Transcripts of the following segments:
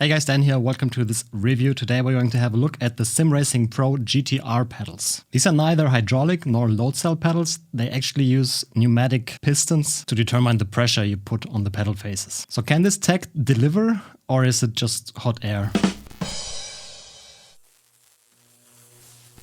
Hey guys, Dan here. Welcome to this review. Today we're going to have a look at the SimRacing Pro GT-R pedals. These are neither hydraulic nor load cell pedals. They actually use pneumatic pistons to determine the pressure you put on the pedal faces. So can this tech deliver, or is it just hot air?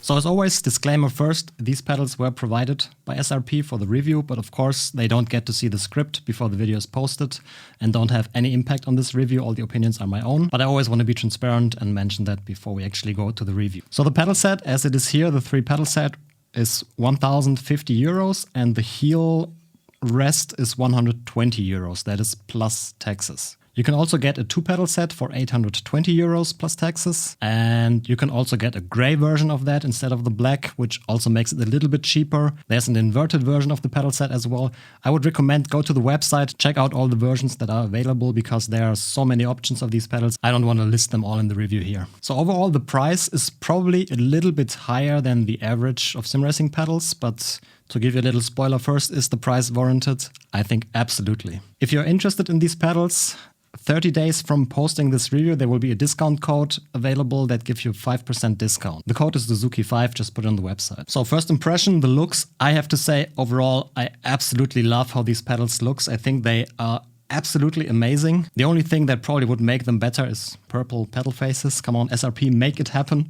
So as always, disclaimer first, these pedals were provided by SRP for the review, but of course they don't get to see the script before the video is posted and don't have any impact on this review. All the opinions are my own, but I always want to be transparent and mention that before we actually go to the review. So the pedal set, as it is here, the 3 pedal set is 1,050 euros and the heel rest is 120 euros. That is plus taxes. You can also get a 2 pedal set for 820 euros plus taxes. And you can also get a gray version of that instead of the black, which also makes it a little bit cheaper. There's an inverted version of the pedal set as well. I would recommend go to the website, check out all the versions that are available because there are so many options of these pedals. I don't want to list them all in the review here. So overall, the price is probably a little bit higher than the average of sim racing pedals, but to give you a little spoiler first, is the price warranted? I think absolutely. If you're interested in these pedals, 30 days from posting this review, there will be a discount code available that gives you 5% discount. The code is Suzuki5, just put it on the website. So first impression, the looks, I have to say overall, I absolutely love how these pedals looks. I think they are absolutely amazing. The only thing that probably would make them better is purple pedal faces. Come on, SRP, make it happen.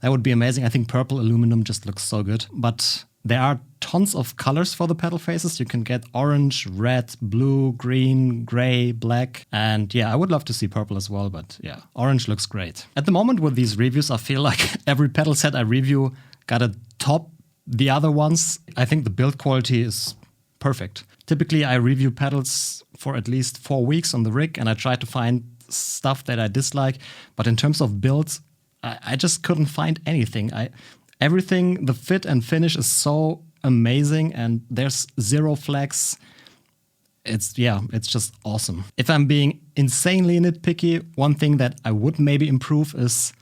That would be amazing. I think purple aluminum just looks so good. But there are tons of colors for the pedal faces. You can get orange, red, blue, green, gray, black. And yeah, I would love to see purple as well, but yeah, orange looks great. At the moment with these reviews, I feel like every pedal set I review gotta top the other ones. I think the build quality is perfect. Typically, I review pedals for at least 4 weeks on the rig and I try to find stuff that I dislike. But in terms of builds, I just couldn't find anything. Everything, the fit and finish is so amazing and there's zero flex. It's just awesome. If I'm being insanely nitpicky, one thing that I would maybe improve is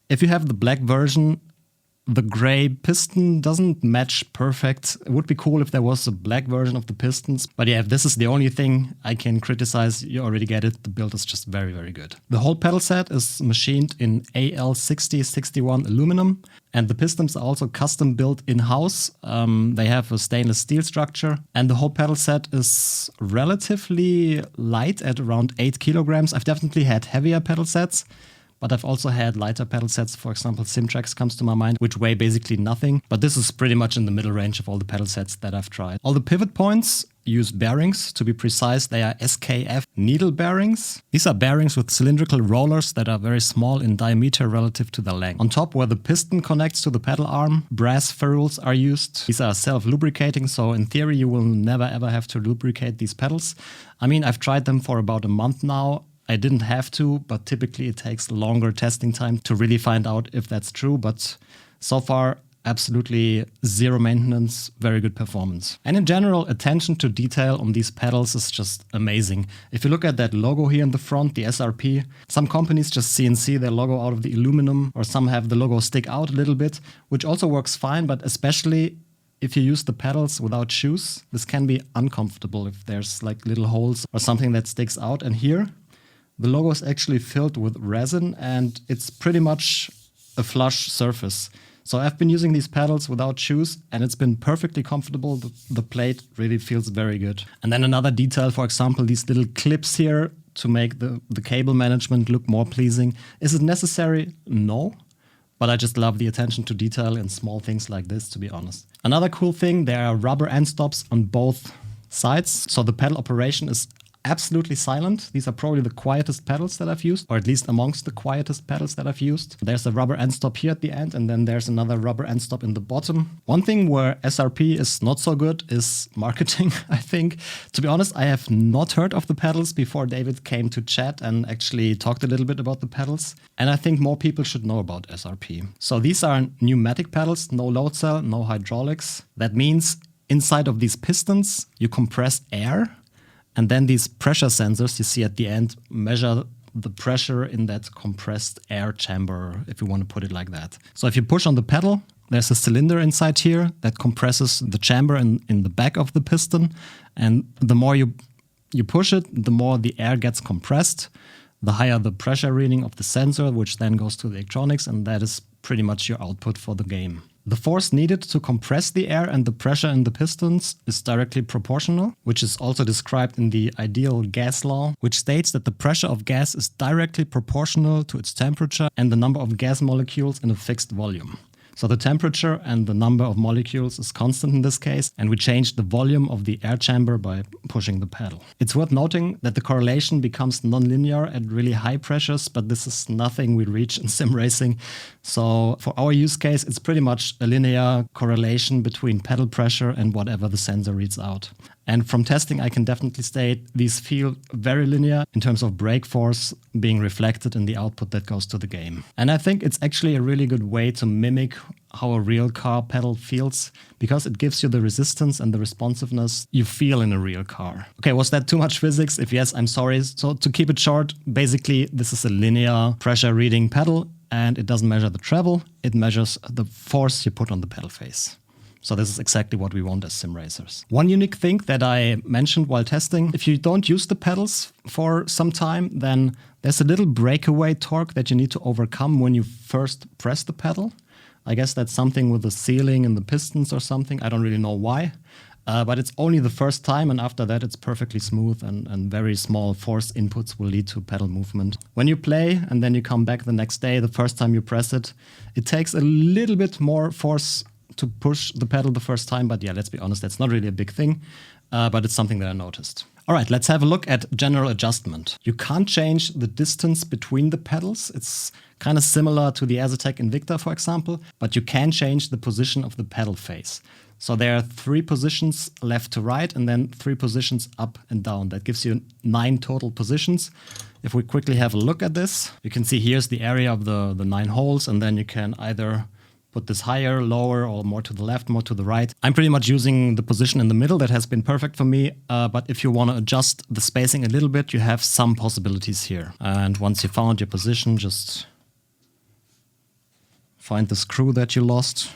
if you have the black version, the gray piston doesn't match perfect. It would be cool if there was a black version of the pistons. But yeah, if this is the only thing I can criticize, you already get it. The build is just very, very good. The whole pedal set is machined in AL6061 aluminum. And the pistons are also custom built in-house. They have a stainless steel structure. And the whole pedal set is relatively light at around 8 kilograms. I've definitely had heavier pedal sets. But I've also had lighter pedal sets, for example, Simtrax comes to my mind, which weigh basically nothing. But this is pretty much in the middle range of all the pedal sets that I've tried. All the pivot points use bearings. To be precise, they are SKF needle bearings. These are bearings with cylindrical rollers that are very small in diameter relative to their length. On top, where the piston connects to the pedal arm, brass ferrules are used. These are self-lubricating, so in theory, you will never ever have to lubricate these pedals. I mean, I've tried them for about a month now. I didn't have to, but typically it takes longer testing time to really find out if that's true. But so far, absolutely zero maintenance, very good performance. And in general, attention to detail on these pedals is just amazing. If you look at that logo here in the front, the SRP, some companies just CNC their logo out of the aluminum, or some have the logo stick out a little bit, which also works fine, but especially if you use the pedals without shoes, this can be uncomfortable if there's like little holes or something that sticks out. And here, the logo is actually filled with resin and it's pretty much a flush surface. So I've been using these pedals without shoes and it's been perfectly comfortable. The plate really feels very good. And then another detail, for example, these little clips here to make the cable management look more pleasing. Is it necessary? No. But I just love the attention to detail in small things like this, to be honest. Another cool thing, there are rubber end stops on both sides. So the pedal operation is absolutely silent. These are probably the quietest pedals that I've used, or at least amongst the quietest pedals that I've used. There's a rubber end stop here at the end, and then there's another rubber end stop in the bottom. One thing where SRP is not so good is marketing, I think. To be honest, I have not heard of the pedals before David came to chat and actually talked a little bit about the pedals. And I think more people should know about SRP. So these are pneumatic pedals, no load cell, no hydraulics. That means inside of these pistons, you compress air. And then these pressure sensors you see at the end measure the pressure in that compressed air chamber, if you want to put it like that. So if you push on the pedal, there's a cylinder inside here that compresses the chamber in the back of the piston. And the more you push it, the more the air gets compressed. the higher the pressure reading of the sensor, which then goes to the electronics, and that is pretty much your output for the game. The force needed to compress the air and the pressure in the pistons is directly proportional, which is also described in the ideal gas law, which states that the pressure of gas is directly proportional to its temperature and the number of gas molecules in a fixed volume. So the temperature and the number of molecules is constant in this case, and we change the volume of the air chamber by pushing the pedal. It's worth noting that the correlation becomes nonlinear at really high pressures, but this is nothing we reach in sim racing. So for our use case, it's pretty much a linear correlation between pedal pressure and whatever the sensor reads out. And from testing, I can definitely state these feel very linear in terms of brake force being reflected in the output that goes to the game. And I think it's actually a really good way to mimic how a real car pedal feels, because it gives you the resistance and the responsiveness you feel in a real car. Okay, was that too much physics? If yes, I'm sorry. So to keep it short, basically this is a linear pressure reading pedal, and it doesn't measure the travel, it measures the force you put on the pedal face. So this is exactly what we want as sim racers. One unique thing that I mentioned while testing, if you don't use the pedals for some time, then there's a little breakaway torque that you need to overcome when you first press the pedal. I guess that's something with the sealing and the pistons or something. I don't really know why. But it's only the first time, and after that it's perfectly smooth, and very small force inputs will lead to pedal movement. When you play and then you come back the next day, the first time you press it, it takes a little bit more force to push the pedal the first time, but yeah, let's be honest, that's not really a big thing, but it's something that I noticed. All right, let's have a look at general adjustment. You can't change the distance between the pedals. It's kind of similar to the Azatec Invicta, for example, but you can change the position of the pedal face. So there are 3 positions left to right, and then 3 positions up and down. That gives you 9 total positions. If we quickly have a look at this, you can see here's the area of the 9 holes, and then you can either put this higher, lower, or more to the left, more to the right. I'm pretty much using the position in the middle. That has been perfect for me. But if you want to adjust the spacing a little bit, you have some possibilities here. And once you found your position, just find the screw that you lost.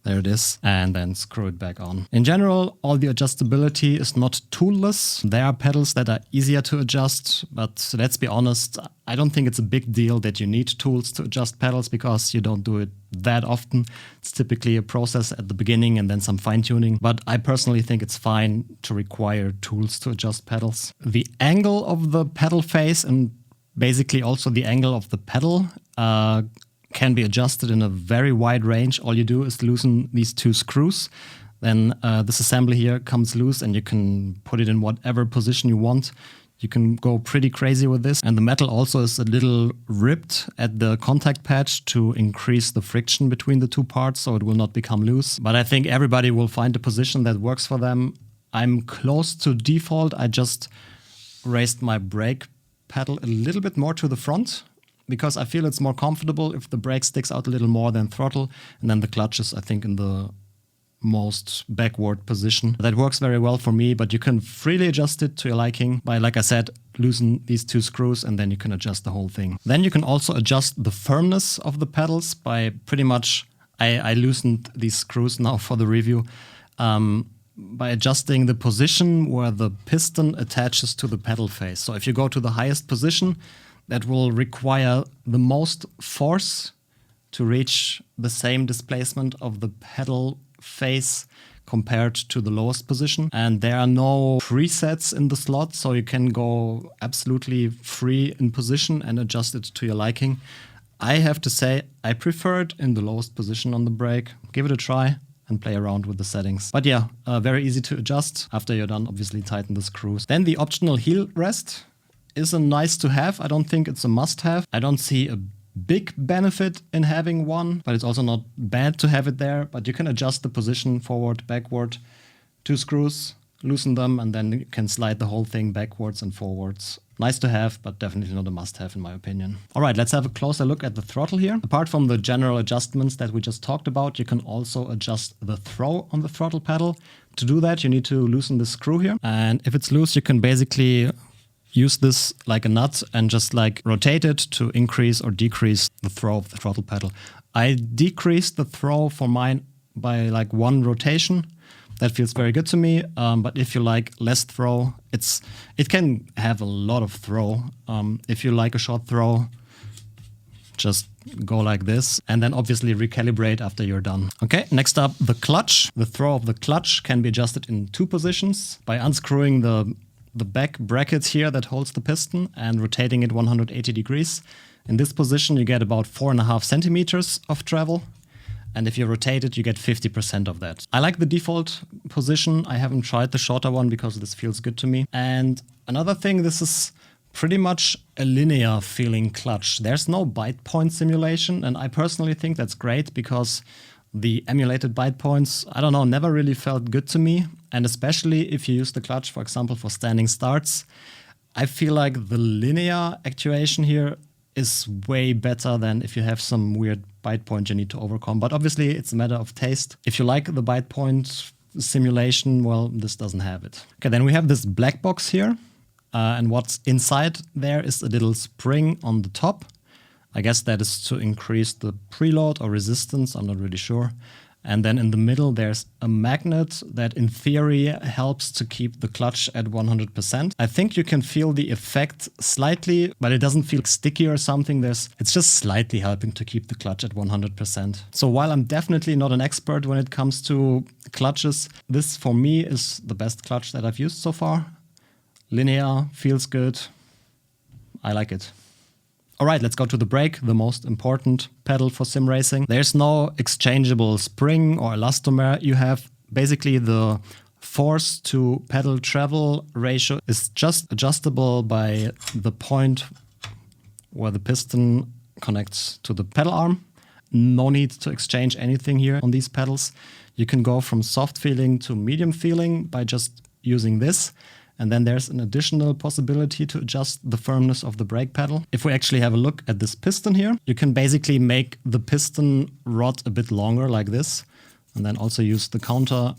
There it is, and then screw it back on. In general, all the adjustability is not toolless. There are pedals that are easier to adjust, but let's be honest, I don't think it's a big deal that you need tools to adjust pedals because you don't do it that often. It's typically a process at the beginning and then some fine-tuning, but I personally think it's fine to require tools to adjust pedals. The angle of the pedal face and basically also the angle of the pedal can be adjusted in a very wide range. All you do is loosen these 2 screws. Then this assembly here comes loose and you can put it in whatever position you want. You can go pretty crazy with this. And the metal also is a little ripped at the contact patch to increase the friction between the 2 parts so it will not become loose. But I think everybody will find a position that works for them. I'm close to default. I just raised my brake pedal a little bit more to the front, because I feel it's more comfortable if the brake sticks out a little more than throttle. And then the clutch is, I think, in the most backward position. That works very well for me, but you can freely adjust it to your liking by, like I said, loosen these 2 screws and then you can adjust the whole thing. Then you can also adjust the firmness of the pedals by pretty much, I loosened these screws now for the review, by adjusting the position where the piston attaches to the pedal face. So if you go to the highest position, that will require the most force to reach the same displacement of the pedal face compared to the lowest position. And there are no presets in the slot, so you can go absolutely free in position and adjust it to your liking. I have to say, I prefer it in the lowest position on the brake. Give it a try and play around with the settings. But yeah, very easy to adjust. After you're done, obviously tighten the screws. Then the optional heel rest is a nice to have. I don't think it's a must have. I don't see a big benefit in having one, but it's also not bad to have it there. But you can adjust the position forward, backward, 2 screws, loosen them, and then you can slide the whole thing backwards and forwards. Nice to have, but definitely not a must have in my opinion. All right, let's have a closer look at the throttle here. Apart from the general adjustments that we just talked about, you can also adjust the throw on the throttle pedal. To do that, you need to loosen the screw here. And if it's loose, you can basically use this like a nut and just like rotate it to increase or decrease the throw of the throttle pedal. I decreased the throw for mine by like 1 rotation, That feels very good to me. But if you like less throw, it can have a lot of throw. If you like a short throw, just go like this, and then obviously recalibrate after you're done. Okay, next up, the clutch. The throw of the clutch can be adjusted in 2 positions by unscrewing the back bracket here that holds the piston and rotating it 180 degrees. In this position, you get about 4.5 centimeters of travel. And if you rotate it, you get 50% of that. I like the default position. I haven't tried the shorter one because this feels good to me. And another thing, this is pretty much a linear feeling clutch. There's no bite point simulation, and I personally think that's great because the emulated bite points, I don't know, never really felt good to me. And especially if you use the clutch, for example, for standing starts, I feel like the linear actuation here is way better than if you have some weird bite point you need to overcome. But obviously, it's a matter of taste. If you like the bite point simulation, well, this doesn't have it. Okay, then we have this black box here. And what's inside there is a little spring on the top. I guess that is to increase the preload or resistance, I'm not really sure. And then in the middle, there's a magnet that in theory helps to keep the clutch at 100%. I think you can feel the effect slightly, but it doesn't feel sticky or something. It's just slightly helping to keep the clutch at 100%. So while I'm definitely not an expert when it comes to clutches, this for me is the best clutch that I've used so far. Linear, feels good. I like it. All right, let's go to the brake, the most important pedal for sim racing. There's no exchangeable spring or elastomer. You have basically the force to pedal travel ratio is just adjustable by the point where the piston connects to the pedal arm. No need to exchange anything here on these pedals. You can go from soft feeling to medium feeling by just using this. And then there's an additional possibility to adjust the firmness of the brake pedal. If we actually have a look at this piston here, you can basically make the piston rod a bit longer like this. And then also use the counter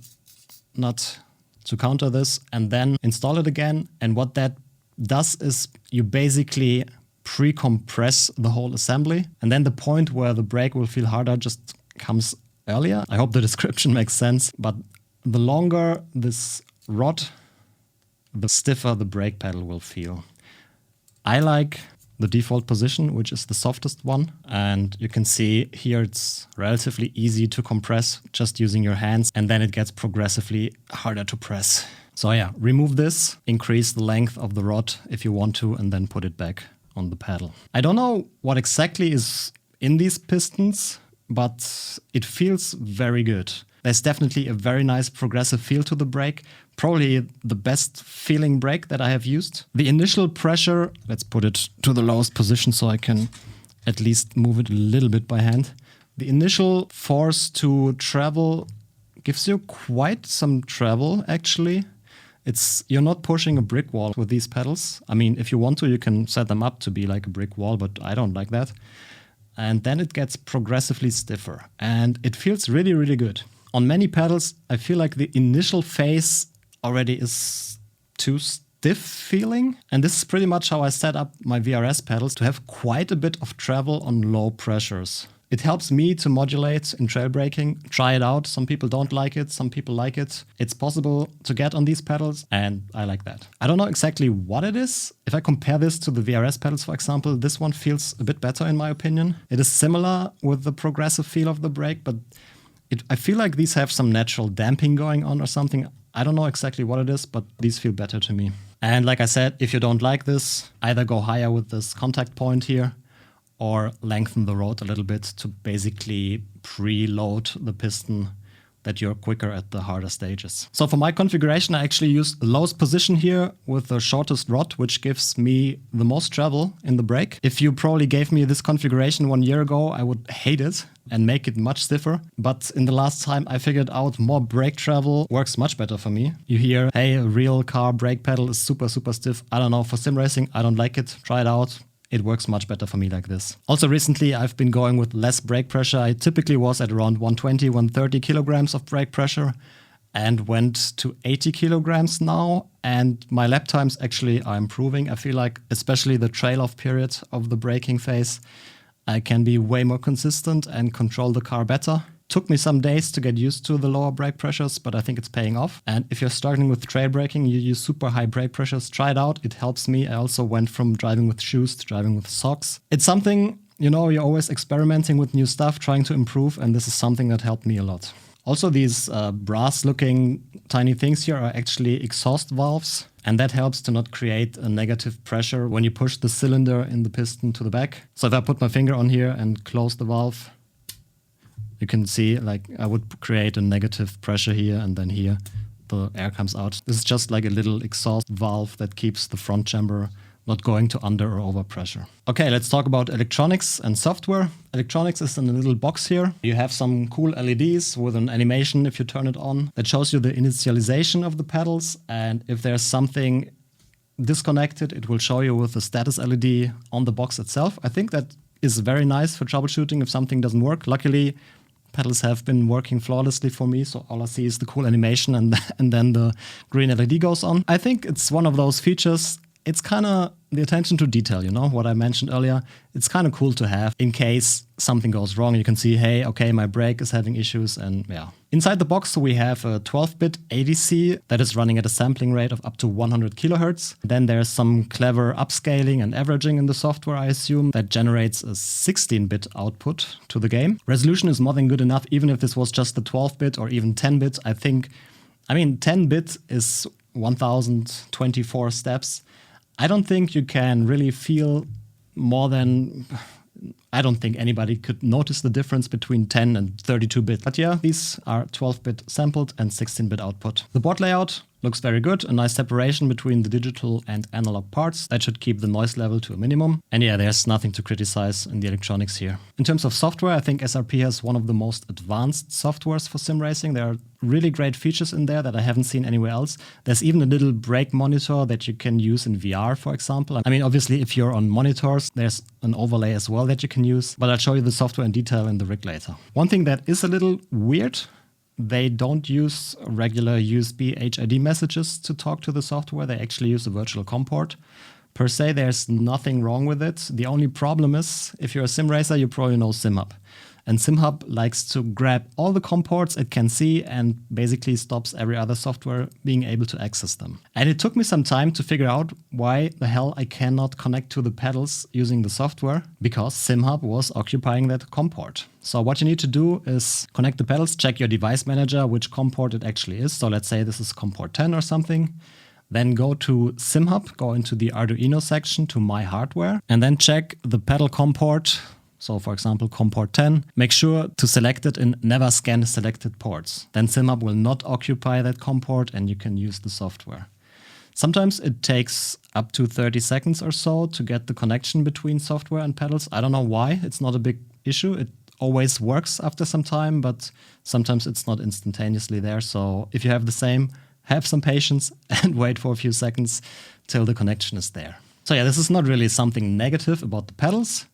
nut to counter this and then install it again. And what that does is you basically pre-compress the whole assembly. And then the point where the brake will feel harder just comes earlier. I hope the description makes sense. But the longer this rod, the stiffer the brake pedal will feel. I like the default position, which is the softest one. And you can see here it's relatively easy to compress just using your hands. And then it gets progressively harder to press. So yeah, remove this, increase the length of the rod if you want to, and then put it back on the pedal. I don't know what exactly is in these pistons, but it feels very good. There's definitely a very nice progressive feel to the brake. Probably the best feeling brake that I have used. The initial pressure, let's put it to the lowest position so I can at least move it a little bit by hand. The initial force to travel gives you quite some travel, actually. You're not pushing a brick wall with these pedals. I mean, if you want to, you can set them up to be like a brick wall, but I don't like that. And then it gets progressively stiffer. And it feels really, really good. On many pedals, I feel like the initial phase already is too stiff feeling. And this is pretty much how I set up my VRS pedals to have quite a bit of travel on low pressures. It helps me to modulate in trail braking. Try it out. Some people don't like it. Some people like it. It's possible to get on these pedals, and I like that. I don't know exactly what it is. If I compare this to the VRS pedals, for example, this one feels a bit better in my opinion. It is similar with the progressive feel of the brake, but I feel like these have some natural damping going on or something. I don't know exactly what it is, but these feel better to me. And like I said, if you don't like this, either go higher with this contact point here or lengthen the rod a little bit to basically preload the piston that you're quicker at the harder stages. So for my configuration, I actually used the lowest position here with the shortest rod, which gives me the most travel in the brake. If you probably gave me this configuration 1 year ago, I would hate it and make it much stiffer. But in the last time, I figured out more brake travel works much better for me. You hear, hey, a real car brake pedal is super, super stiff. I don't know, for sim racing, I don't like it. Try it out. It works much better for me like this. Also recently, I've been going with less brake pressure. I typically was at around 120, 130 kilograms of brake pressure and went to 80 kilograms now. And my lap times actually are improving. I feel like, especially the trail-off period of the braking phase, I can be way more consistent and control the car better. Took me some days to get used to the lower brake pressures, but I think it's paying off. And if you're struggling with trail braking, you use super high brake pressures, try it out. It helps me. I also went from driving with shoes to driving with socks. It's something, you know, you're always experimenting with new stuff, trying to improve, and this is something that helped me a lot. Also, these brass-looking tiny things here are actually exhaust valves, and that helps to not create a negative pressure when you push the cylinder in the piston to the back. So if I put my finger on here and close the valve, you can see like I would create a negative pressure here, and then here the air comes out. This is just like a little exhaust valve that keeps the front chamber not going to under or over pressure. Okay, let's talk about electronics and software. Electronics is in a little box here. You have some cool LEDs with an animation if you turn it on that shows you the initialization of the pedals, and if there's something disconnected, it will show you with the status LED on the box itself. I think that is very nice for troubleshooting if something doesn't work. Luckily, pedals have been working flawlessly for me, so all I see is the cool animation and then the green LED goes on. I think it's one of those features. It's kind of the attention to detail, you know, what I mentioned earlier. It's kind of cool to have in case something goes wrong. You can see, hey, okay, my brake is having issues, and yeah. Inside the box, we have a 12-bit ADC that is running at a sampling rate of up to 100 kilohertz. Then there's some clever upscaling and averaging in the software, I assume, that generates a 16-bit output to the game. Resolution is more than good enough, even if this was just the 12-bit or even 10-bit. I mean, 10-bit is 1024 steps. I don't think you can really feel more than... I don't think anybody could notice the difference between 10 and 32-bit. But yeah, these are 12-bit sampled and 16-bit output. The board layout looks very good. A nice separation between the digital and analog parts. That should keep the noise level to a minimum. And yeah, there's nothing to criticize in the electronics here. In terms of software, I think SRP has one of the most advanced softwares for sim racing. There are really great features in there that I haven't seen anywhere else. There's even a little brake monitor that you can use in VR, for example. I mean, obviously, if you're on monitors, there's an overlay as well that you can use. But I'll show you the software in detail in the rig later. One thing that is a little weird, they don't use regular USB HID messages to talk to the software. They actually use a virtual COM port. Per se, there's nothing wrong with it. The only problem is, if you're a sim racer, you probably know SimHub. And SimHub likes to grab all the COM ports it can see and basically stops every other software being able to access them. And it took me some time to figure out why the hell I cannot connect to the pedals using the software, because SimHub was occupying that COM port. So what you need to do is connect the pedals, check your device manager, which COM port it actually is. So let's say this is COM port 10 or something. Then go to SimHub, go into the Arduino section to My Hardware, and then check the pedal COM port. So for example, COM port 10, make sure to select it in Never Scan Selected Ports. Then SimHub will not occupy that COM port and you can use the software. Sometimes it takes up to 30 seconds or so to get the connection between software and pedals. I don't know why, it's not a big issue. It always works after some time, but sometimes it's not instantaneously there. So if you have the same, have some patience and wait for a few seconds till the connection is there. So yeah, this is not really something negative about the pedals.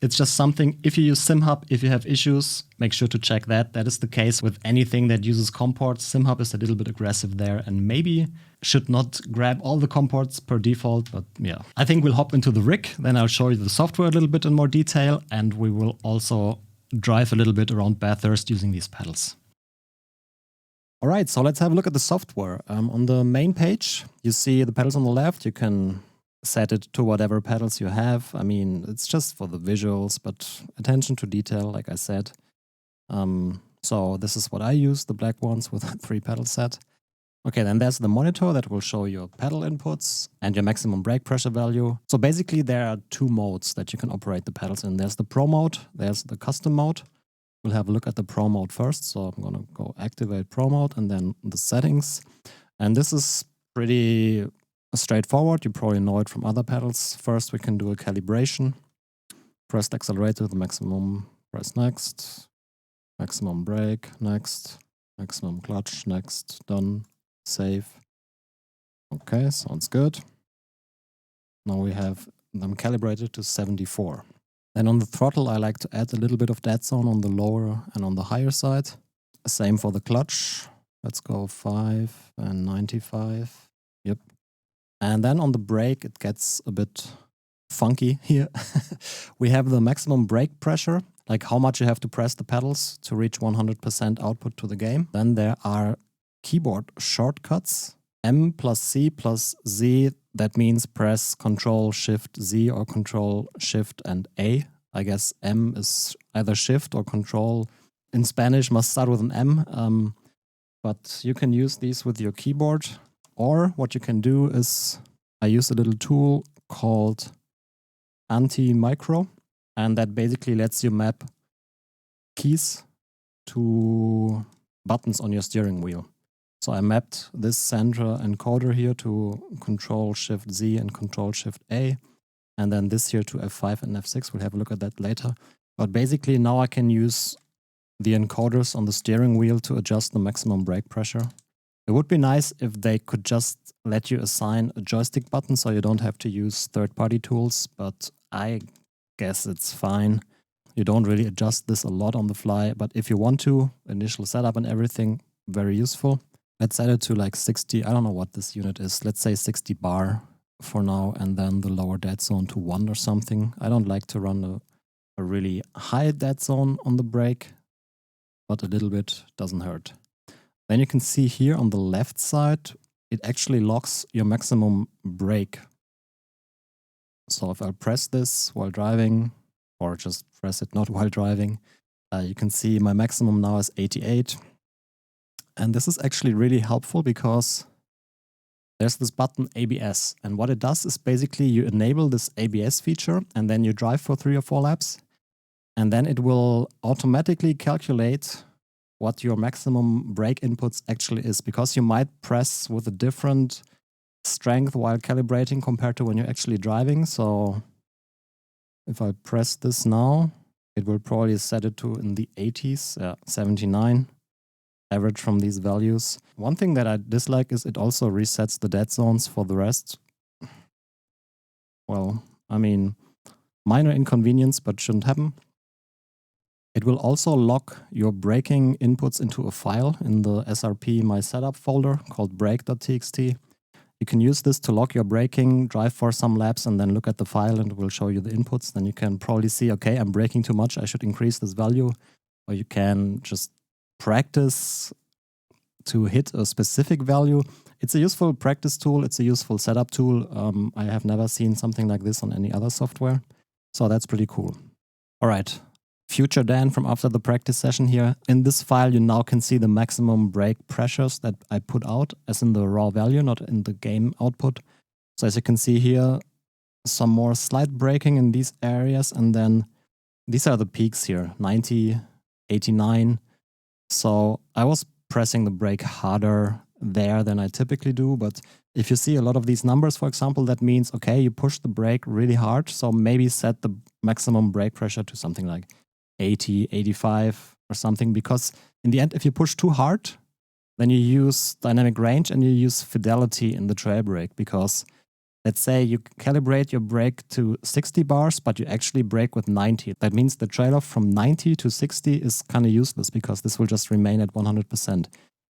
It's just something, if you use SimHub, if you have issues, make sure to check that. That is the case with anything that uses COM ports. SimHub is a little bit aggressive there and maybe should not grab all the COM ports per default, but yeah. I think we'll hop into the rig, then I'll show you the software a little bit in more detail, and we will also drive a little bit around Bathurst using these pedals. All right, so let's have a look at the software. On the main page, you see the pedals on the left. You can set it to whatever pedals you have. I mean, it's just for the visuals, but attention to detail, like I said. So this is what I use, the black ones with a 3-pedal set. Okay, then there's the monitor that will show your pedal inputs and your maximum brake pressure value. So basically there are 2 modes that you can operate the pedals in. There's the Pro mode, there's the custom mode. We'll have a look at the Pro mode first. So I'm gonna go activate Pro mode and then the settings. And this is pretty straightforward. You probably know it from other pedals. First, we can do a calibration. Press the accelerator to the maximum, press next, maximum brake, next, maximum clutch, next, done, save. Okay, sounds good. Now we have them calibrated to 74. Then on the throttle, I like to add a little bit of dead zone on the lower and on the higher side. Same for the clutch. Let's go 5 and 95. Yep. And then on the brake, it gets a bit funky here. We have the maximum brake pressure. like how much you have to press the pedals to reach 100% output to the game. Then there are keyboard shortcuts. M plus C plus Z, that means press Control Shift Z or Control Shift and A. I guess M is either Shift or Control. In Spanish must start with an M, but you can use these with your keyboard. Or what you can do is, I use a little tool called Anti-Micro, and that basically lets you map keys to buttons on your steering wheel. So I mapped this center encoder here to Control Shift Z and Control Shift A, and then this here to F5 and F6. We'll have a look at that later. But basically now I can use the encoders on the steering wheel to adjust the maximum brake pressure. It would be nice if they could just let you assign a joystick button so you don't have to use third-party tools, but I guess it's fine. You don't really adjust this a lot on the fly, but if you want to, initial setup and everything, very useful. Let's set it to like 60, I don't know what this unit is, let's say 60 bar for now, and then the lower dead zone to 1 or something. I don't like to run a really high dead zone on the brake, but a little bit doesn't hurt. Then you can see here on the left side, it actually locks your maximum brake. So if I press this while driving, or just press it not while driving, you can see my maximum now is 88. And this is actually really helpful because there's this button ABS. And what it does is basically you enable this ABS feature and then you drive for 3 or 4 laps. And then it will automatically calculate what your maximum brake inputs actually is, because you might press with a different strength while calibrating compared to when you're actually driving. So if I press this now, it will probably set it to in the 80s, 79. Average from these values. One thing that I dislike is it also resets the dead zones for the rest. Well, I mean, minor inconvenience, but shouldn't happen. It will also lock your braking inputs into a file in the SRP My Setup folder called brake.txt. You can use this to lock your braking, drive for some laps, and then look at the file and it will show you the inputs. Then you can probably see, okay, I'm braking too much, I should increase this value. Or you can just practice to hit a specific value. It's a useful practice tool. It's a useful setup tool. I have never seen something like this on any other software. So that's pretty cool. All right. Future Dan from after the practice session here. In this file, you now can see the maximum brake pressures that I put out as in the raw value, not in the game output. So as you can see here, some more slight braking in these areas. And then these are the peaks here, 90, 89. So I was pressing the brake harder there than I typically do. But if you see a lot of these numbers, for example, that means, okay, you push the brake really hard. So maybe set the maximum brake pressure to something like 80, 85 or something. Because in the end, if you push too hard, then you use dynamic range and you use fidelity in the trail brake. Because let's say you calibrate your brake to 60 bars, but you actually brake with 90. That means the trade-off from 90 to 60 is kind of useless because this will just remain at 100%.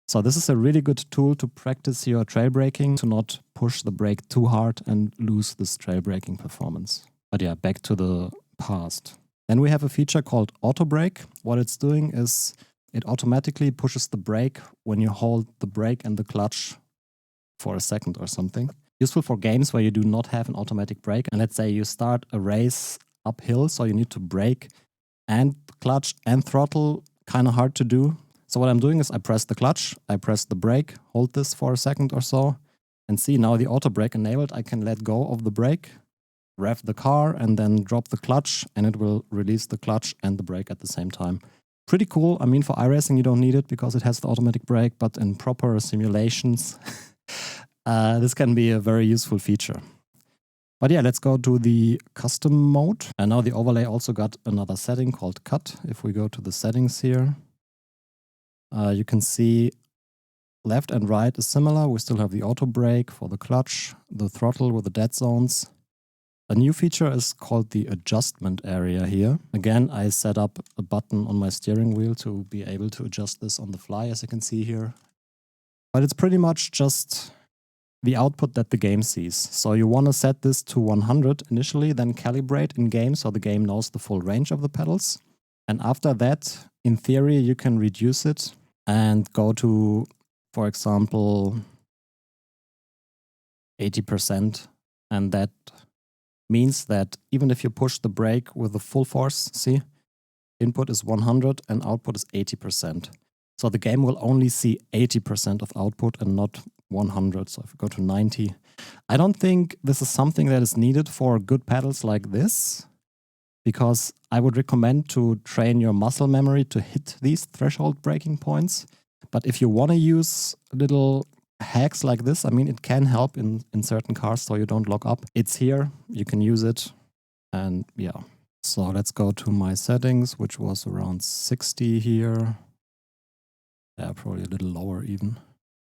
So this is a really good tool to practice your trail braking, to not push the brake too hard and lose this trail braking performance. But yeah, back to the past. Then we have a feature called auto brake. What it's doing is it automatically pushes the brake when you hold the brake and the clutch for a second or something. Useful for games where you do not have an automatic brake. And let's say you start a race uphill, so you need to brake and clutch and throttle, kind of hard to do. So what I'm doing is I press the clutch, I press the brake, hold this for a second or so, and see now the auto brake enabled. I can let go of the brake, rev the car, and then drop the clutch, and it will release the clutch and the brake at the same time. Pretty cool. I mean, for iRacing you don't need it because it has the automatic brake, but in proper simulations, this can be a very useful feature. But yeah, let's go to the custom mode. And now the overlay also got another setting called cut. If we go to the settings here, you can see left and right is similar. We still have the auto brake for the clutch, the throttle with the dead zones. A new feature is called the adjustment area here. Again, I set up a button on my steering wheel to be able to adjust this on the fly, as you can see here. But it's pretty much just the output that the game sees. So you want to set this to 100 initially, then calibrate in game so the game knows the full range of the pedals. And after that, in theory, you can reduce it and go to, for example, 80%. And that means that even if you push the brake with the full force, see, input is 100 and output is 80%. So the game will only see 80% of output and not 100. So if we go to 90, I don't think this is something that is needed for good pedals like this, because I would recommend to train your muscle memory to hit these threshold braking points. But if you want to use little hacks like this, I mean, it can help in certain cars so you don't lock up. It's here, you can use it, and yeah. So let's go to my settings, which was around 60 here. Yeah, probably a little lower even.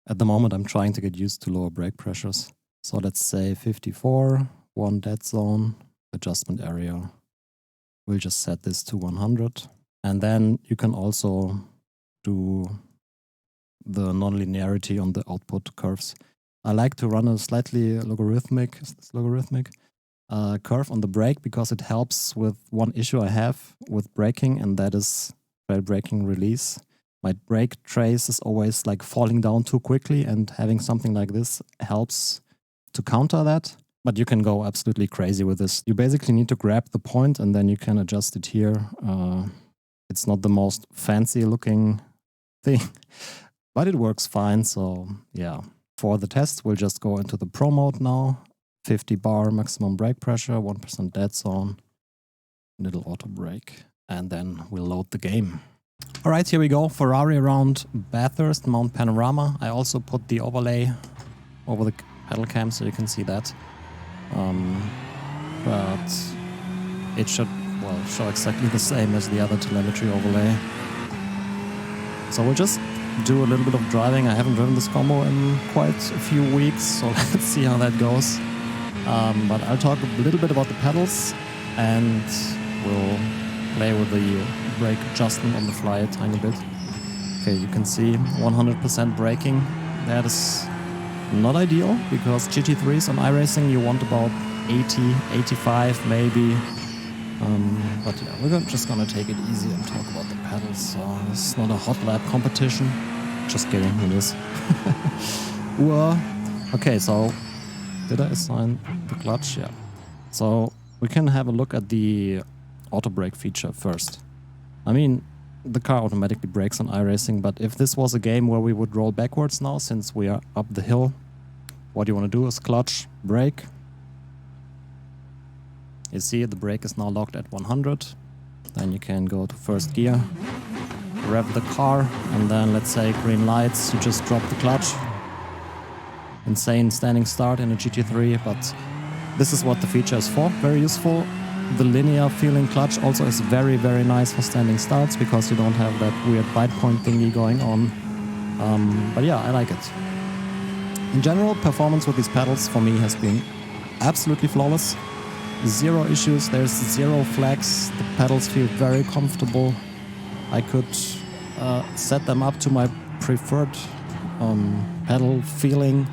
At the moment, I'm trying to get used to lower brake pressures. So let's say 54, 1 dead zone, adjustment area. We'll just set this to 100. And then you can also do the nonlinearity on the output curves. I like to run a slightly logarithmic, curve on the brake, because it helps with one issue I have with braking, and that is trail braking release. My brake trace is always like falling down too quickly, and having something like this helps to counter that. But you can go absolutely crazy with this. You basically need to grab the point and then you can adjust it here. It's not the most fancy looking thing, but it works fine. So yeah, for the test, we'll just go into the Pro mode now. 50 bar maximum brake pressure, 1% dead zone, little auto brake, and then we'll load the game. All right, here we go. Ferrari around Bathurst, Mount Panorama. I also put the overlay over the pedal cam so you can see that. But it should, well, show exactly the same as the other telemetry overlay. So we'll just do a little bit of driving. I haven't driven this combo in quite a few weeks, so let's see how that goes. But I'll talk a little bit about the pedals, and we'll play with the brake adjustment on the fly a tiny bit. Okay, you can see 100% braking. That is not ideal, because GT3s on iRacing you want about 80, 85 maybe. But yeah, we're just gonna take it easy and talk about the pedals. So this is not a hot lap competition. Just kidding, it is. Okay, so did I assign the clutch? Yeah. So we can have a look at the auto brake feature first. I mean, the car automatically brakes on iRacing, but if this was a game where we would roll backwards now, since we are up the hill, what you want to do is clutch, brake. You see the brake is now locked at 100. Then you can go to first gear, rev the car, and then let's say green lights, you just drop the clutch. Insane standing start in a GT3, but this is what the feature is for, very useful. The linear feeling clutch also is very, very nice for standing starts, because you don't have that weird bite point thingy going on. But yeah, I like it. In general, performance with these pedals for me has been absolutely flawless. Zero issues, there's zero flags, the pedals feel very comfortable. I could set them up to my preferred pedal feeling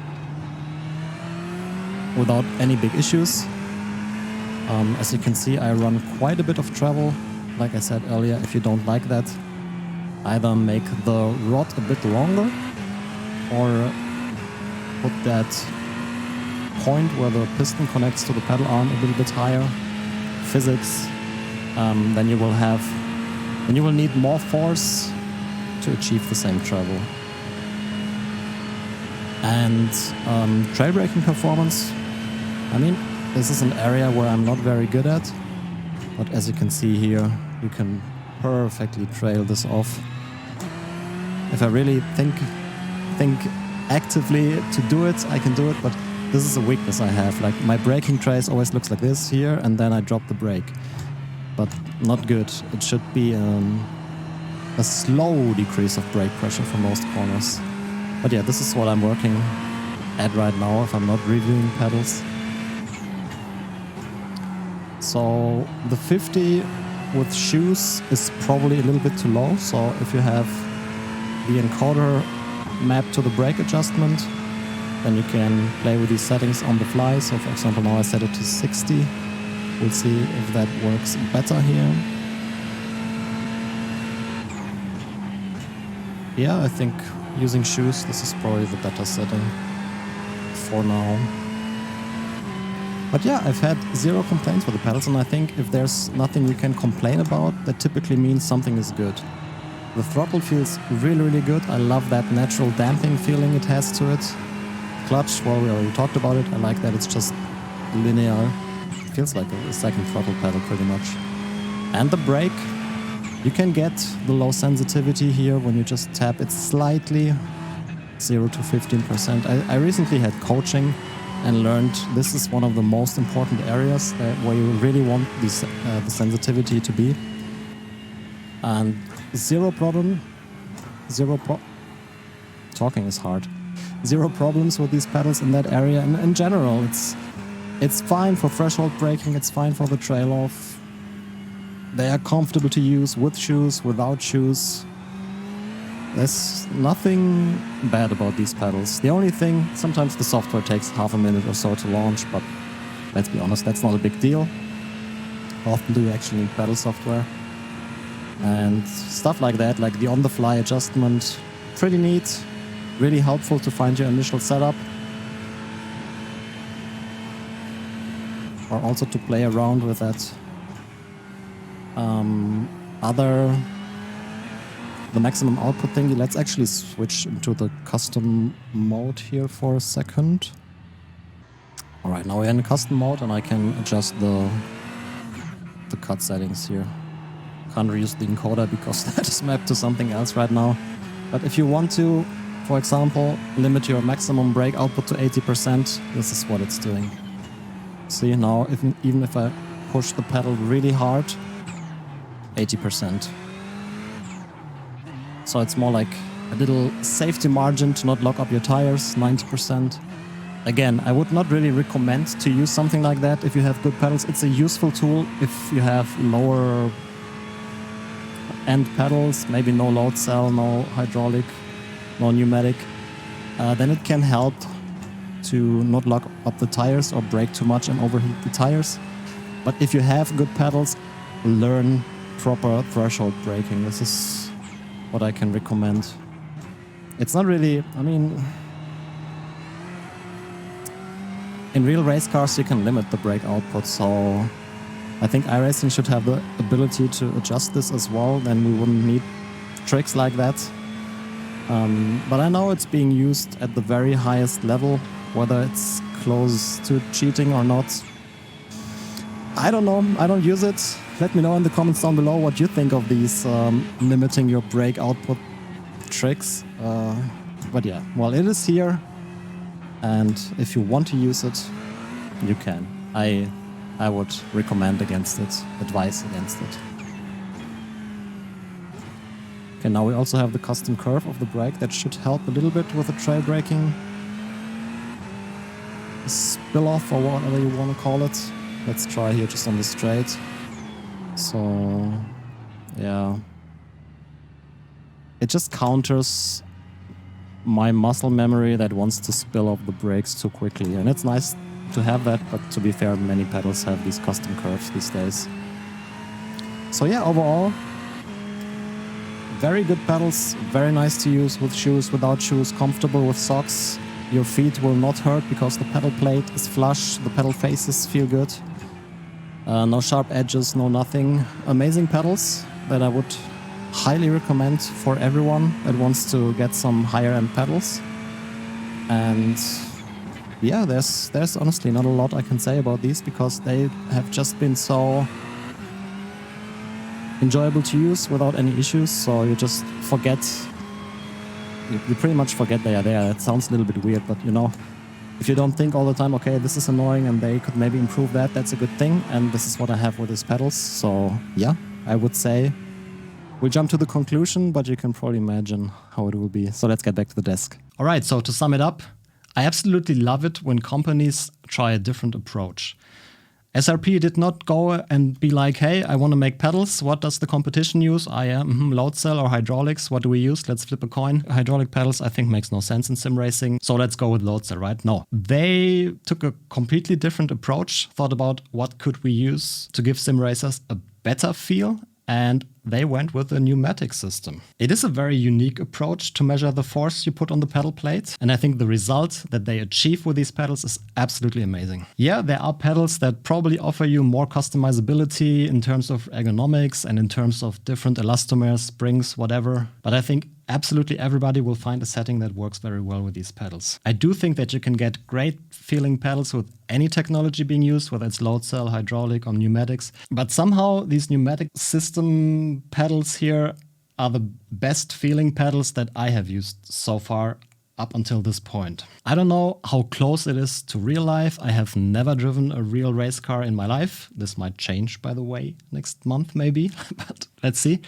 without any big issues. As you can see, I run quite a bit of travel. Like I said earlier, if you don't like that, either make the rod a bit longer or put that point where the piston connects to the pedal arm a little bit higher. Physics, then you will need more force to achieve the same travel. And trail braking performance, I mean, this is an area where I'm not very good at, but as you can see here, you can perfectly trail this off. If I really think actively to do it, I can do it, but this is a weakness I have. Like, my braking trace always looks like this here, and then I drop the brake. But not good. It should be a slow decrease of brake pressure for most corners. But yeah, this is what I'm working at right now if I'm not reviewing pedals. So the 50 with shoes is probably a little bit too low. So if you have the encoder mapped to the brake adjustment, then you can play with these settings on the fly. So for example, now I set it to 60. We'll see if that works better here. yeah, I think using shoes, this is probably the better setting for now. But yeah, I've had zero complaints with the pedals, and I think if there's nothing you can complain about, that typically means something is good. The throttle feels really, really good. I love that natural damping feeling it has to it. Clutch, well, we already talked about it. I like that it's just linear. It feels like a second throttle pedal pretty much. And the brake, you can get the low sensitivity here when you just tap it slightly, 0 to 15%. I recently had coaching and learned this is one of the most important areas where you really want the sensitivity to be. And talking is hard. Zero problems with these pedals in that area. And in general, it's fine for threshold braking, it's fine for the trail off. They are comfortable to use with shoes, without shoes. There's nothing bad about these pedals. The only thing, sometimes the software takes half a minute or so to launch, but let's be honest, that's not a big deal. How often do you actually need pedal software? And stuff like that, like the on-the-fly adjustment, pretty neat, really helpful to find your initial setup. Or also to play around with that. The maximum output thingy. Let's actually switch into the custom mode here for a second. Alright, now we're in custom mode and I can adjust the cut settings here. Can't reuse the encoder because that is mapped to something else right now. But if you want to, for example, limit your maximum brake output to 80%, this is what it's doing. See, now even if I push the pedal really hard, 80%. So it's more like a little safety margin to not lock up your tires, 90%. Again, I would not really recommend to use something like that if you have good pedals. It's a useful tool if you have lower end pedals, maybe no load cell, no hydraulic, no pneumatic. Then it can help to not lock up the tires or brake too much and overheat the tires. But if you have good pedals, learn proper threshold braking. This is what I can recommend. It's not really, I mean, in real race cars you can limit the brake output, so I think iRacing should have the ability to adjust this as well, then we wouldn't need tricks like that. But I know it's being used at the very highest level, whether it's close to cheating or not. I don't know, I don't use it. Let me know in the comments down below what you think of these limiting your brake output tricks. But yeah, well, it is here, and if you want to use it, you can. I would recommend against it, advise against it. Okay, now we also have the custom curve of the brake that should help a little bit with the trail braking. Spill off or whatever you want to call it. Let's try here just on the straight. So, yeah. It just counters my muscle memory that wants to spill off the brakes too quickly. And it's nice to have that, but to be fair, many pedals have these custom curves these days. So yeah, overall, very good pedals, very nice to use with shoes, without shoes, comfortable with socks. Your feet will not hurt because the pedal plate is flush, the pedal faces feel good. No sharp edges, no nothing. Amazing pedals that I would highly recommend for everyone that wants to get some higher end pedals. And yeah, there's honestly not a lot I can say about these because they have just been so enjoyable to use without any issues. So you just forget, you pretty much forget they are there. It sounds a little bit weird, but you know, if you don't think all the time, okay, this is annoying and they could maybe improve that, that's a good thing. And this is what I have with these pedals. So yeah, I would say we'll jump to the conclusion, but you can probably imagine how it will be. So let's get back to the desk. All right, so to sum it up, I absolutely love it when companies try a different approach. SRP did not go and be like, hey, I want to make pedals. What does the competition use? Load cell or hydraulics. What do we use? Let's flip a coin. Hydraulic pedals, I think, makes no sense in sim racing. So let's go with load cell, right? No. They took a completely different approach, thought about what could we use to give sim racers a better feel and they went with a pneumatic system. It is a very unique approach to measure the force you put on the pedal plate, and I think the result that they achieve with these pedals is absolutely amazing. Yeah, there are pedals that probably offer you more customizability in terms of ergonomics and in terms of different elastomers, springs, whatever, but I think absolutely everybody will find a setting that works very well with these pedals. I do think that you can get great feeling pedals with any technology being used, whether it's load cell, hydraulic, or pneumatics. But somehow these pneumatic system pedals here are the best feeling pedals that I have used so far up until this point. I don't know how close it is to real life. I have never driven a real race car in my life. This might change, by the way, next month maybe, but let's see.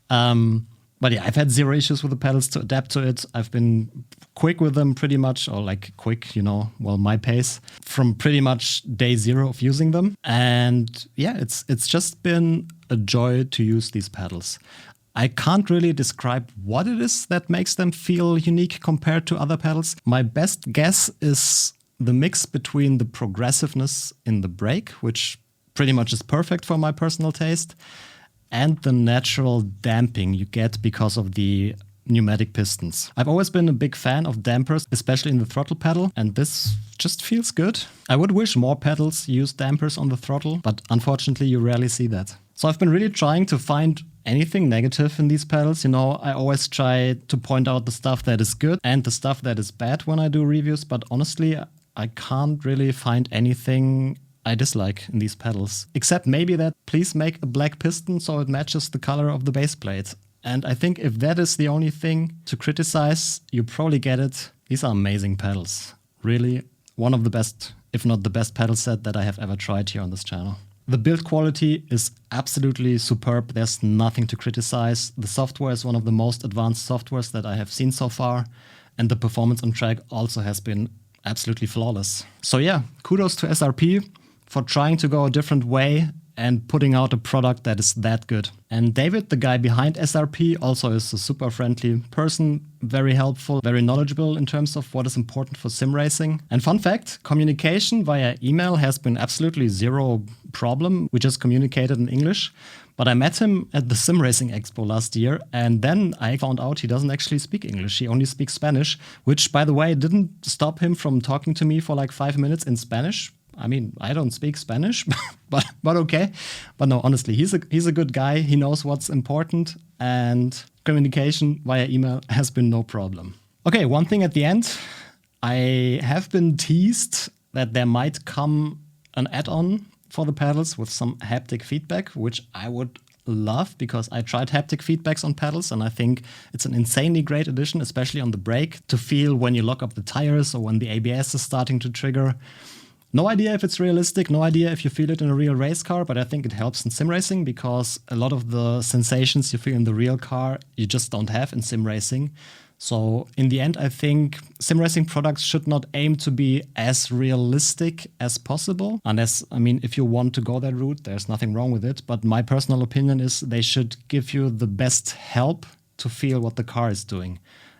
But yeah, I've had zero issues with the pedals to adapt to it. I've been quick with them pretty much, or like quick, well, my pace, from pretty much day zero of using them. And yeah, it's just been a joy to use these pedals. I can't really describe what it is that makes them feel unique compared to other pedals. My best guess is the mix between the progressiveness in the brake, which pretty much is perfect for my personal taste, and the natural damping you get because of the pneumatic pistons. I've always been a big fan of dampers, especially in the throttle pedal, and this just feels good. I would wish more pedals used dampers on the throttle, but unfortunately you rarely see that. So I've been really trying to find anything negative in these pedals. I always try to point out the stuff that is good and the stuff that is bad when I do reviews, but honestly, I can't really find anything I dislike in these pedals, except maybe that please make a black piston so it matches the color of the base plate. And I think if that is the only thing to criticize, you probably get it. These are amazing pedals. Really one of the best, if not the best pedal set that I have ever tried here on this channel. The build quality is absolutely superb. There's nothing to criticize. The software is one of the most advanced softwares that I have seen so far. And the performance on track also has been absolutely flawless. So yeah, kudos to SRP for trying to go a different way and putting out a product that is that good. And David, the guy behind SRP, also is a super friendly person, very helpful, very knowledgeable in terms of what is important for sim racing. And fun fact, communication via email has been absolutely zero problem. We just communicated in English. But I met him at the Sim Racing Expo last year, and then I found out he doesn't actually speak English. He only speaks Spanish, which, by the way, didn't stop him from talking to me for like 5 minutes in Spanish. I mean, I don't speak Spanish, but okay. But no, honestly, he's a good guy. He knows what's important, and communication via email has been no problem. Okay, one thing at the end. I have been teased that there might come an add-on for the pedals with some haptic feedback, which I would love because I tried haptic feedbacks on pedals and I think it's an insanely great addition, especially on the brake, to feel when you lock up the tires or when the ABS is starting to trigger. No idea if it's realistic, no idea if you feel it in a real race car, but I think it helps in sim racing because a lot of the sensations you feel in the real car, you just don't have in sim racing. So in the end, I think sim racing products should not aim to be as realistic as possible. Unless, I mean, if you want to go that route, there's nothing wrong with it. But my personal opinion is they should give you the best help to feel what the car is doing.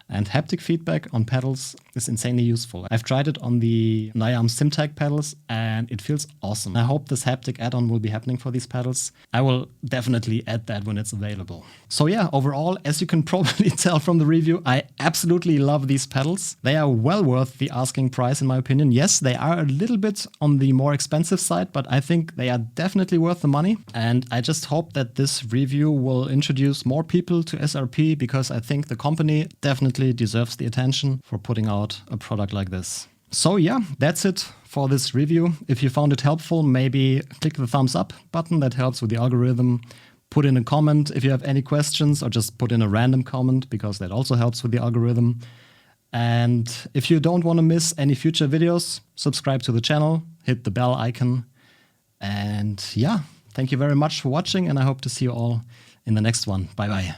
And haptic feedback on pedals is insanely useful. I've tried it on the Nyam SimTag pedals and it feels awesome. I hope this haptic add-on will be happening for these pedals. I will definitely add that when it's available. So yeah, overall, as you can probably tell from the review, I absolutely love these pedals. They are well worth the asking price in my opinion. Yes, they are a little bit on the more expensive side, but I think they are definitely worth the money. And I just hope that this review will introduce more people to SRP because I think the company definitely deserves the attention for putting out a product like this. So yeah, that's it for this review. If you found it helpful, maybe click the thumbs up button. That helps with the algorithm. Put in a comment if you have any questions or just put in a random comment because that also helps with the algorithm. And if you don't want to miss any future videos, subscribe to the channel, hit the bell icon. And yeah, thank you very much for watching and I hope to see you all in the next one. Bye bye.